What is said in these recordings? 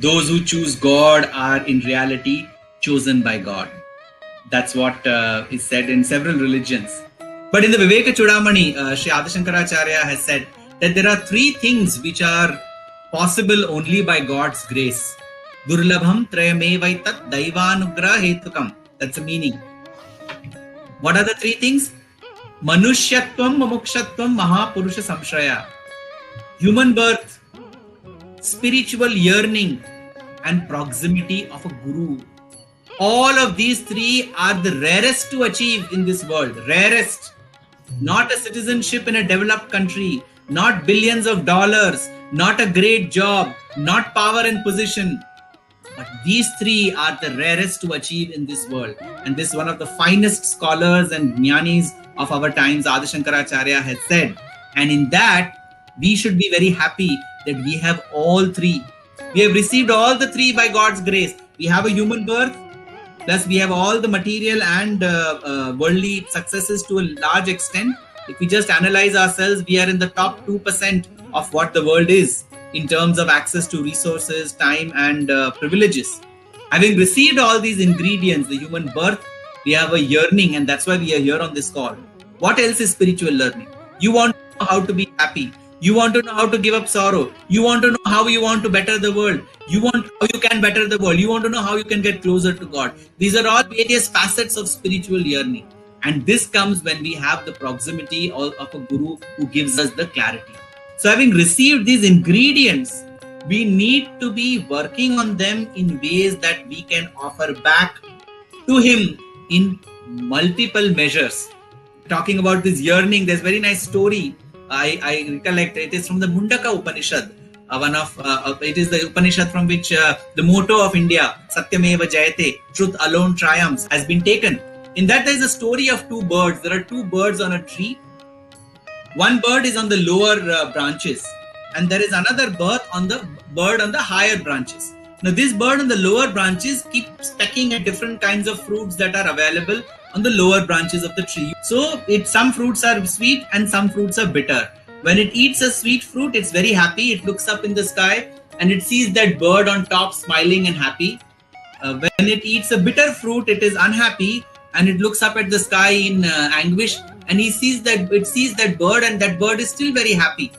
Those who choose God are in reality chosen by God. That's what is said in several religions. But in the Viveka Chudamani, Sri Adi Shankaracharya has said that there are three things which are possible only by God's grace. Durlabham trayamevaitat daivanugraha hetukam. That's the meaning. What are the three things? Manushyatvam, Mumukshatvam, Mahapurusha Samshraya. Human birth, spiritual yearning, and proximity of a guru. All of these three are the rarest to achieve in this world. Rarest. Not a citizenship in a developed country, not billions of dollars, not a great job, not power and position. But these three are the rarest to achieve in this world. And this one of the finest scholars and jnanis of our times, Adi Shankaracharya, has said. And in that, we should be very happy that we have all three. We have received all the three by God's grace. We have a human birth, plus we have all the material and worldly successes to a large extent. If we just analyze ourselves, we are in the top 2% of what the world is in terms of access to resources, time, and privileges. Having received all these ingredients, the human birth, we have a yearning, and that's why we are here on this call. What else is spiritual learning? You want to know how to be happy. You want to know how to give up sorrow. You want to know how you want to better the world. You want how you can better the world. You want to know how you can get closer to God. These are all various facets of spiritual yearning. And this comes when we have the proximity of a guru who gives us the clarity. So having received these ingredients, we need to be working on them in ways that we can offer back to him in multiple measures. Talking about this yearning, there's a very nice story I recollect. It is from the Mundaka Upanishad. It is the Upanishad from which the motto of India, Satyameva Jayate, truth alone triumphs, has been taken. In that, there is a story of two birds. There are two birds on a tree. One bird is on the lower branches, and there is another bird on the higher branches. Now, this bird on the lower branches keeps pecking at different kinds of fruits that are available on the lower branches of the tree. So, some fruits are sweet and some fruits are bitter. When it eats a sweet fruit, it's very happy. It looks up in the sky and it sees that bird on top smiling and happy. When it eats a bitter fruit, it is unhappy and it looks up at the sky in anguish, and it sees that bird, and that bird is still very happy.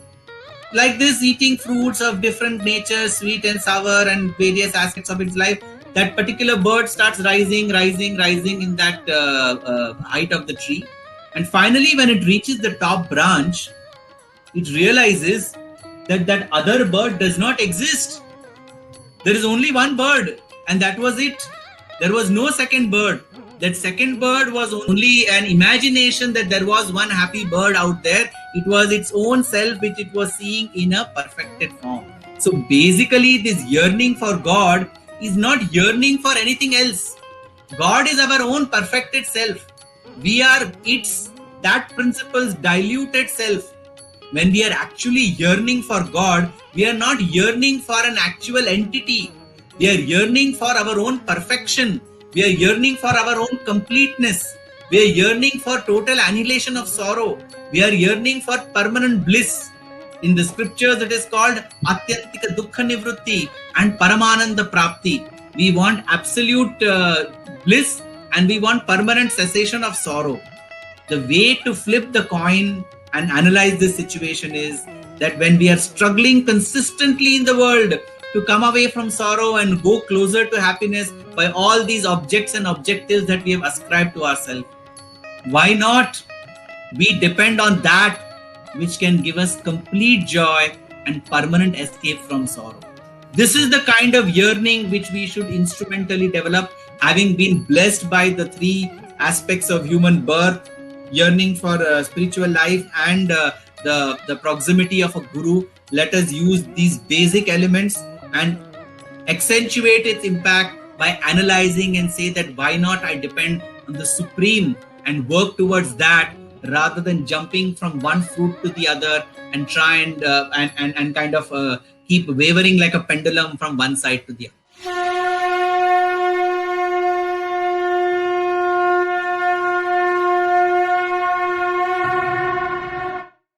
Like this, eating fruits of different nature, sweet and sour, and various aspects of its life, that particular bird starts rising in that height of the tree. And finally, when it reaches the top branch, it realizes that that other bird does not exist. There is only one bird, and that was it. There was no second bird. That second bird was only an imagination that there was one happy bird out there. It was its own self which it was seeing in a perfected form. So basically, this yearning for God is not yearning for anything else. God is our own perfected self. We are that principle's diluted self. When we are actually yearning for God, we are not yearning for an actual entity. We are yearning for our own perfection. We are yearning for our own completeness. We are yearning for total annihilation of sorrow. We are yearning for permanent bliss. In the scriptures, it is called Atyantika Dukkha Nivrutti and Paramananda Prapti. We want absolute bliss and we want permanent cessation of sorrow. The way to flip the coin and analyze this situation is that when we are struggling consistently in the world to come away from sorrow and go closer to happiness by all these objects and objectives that we have ascribed to ourselves, why not we depend on that which can give us complete joy and permanent escape from sorrow? This is the kind of yearning which we should instrumentally develop, having been blessed by the three aspects of human birth, yearning for spiritual life, and the proximity of a guru. Let us use these basic elements and accentuate its impact by analyzing and say that why not I depend on the supreme and work towards that, rather than jumping from one fruit to the other and try and kind of keep wavering like a pendulum from one side to the other.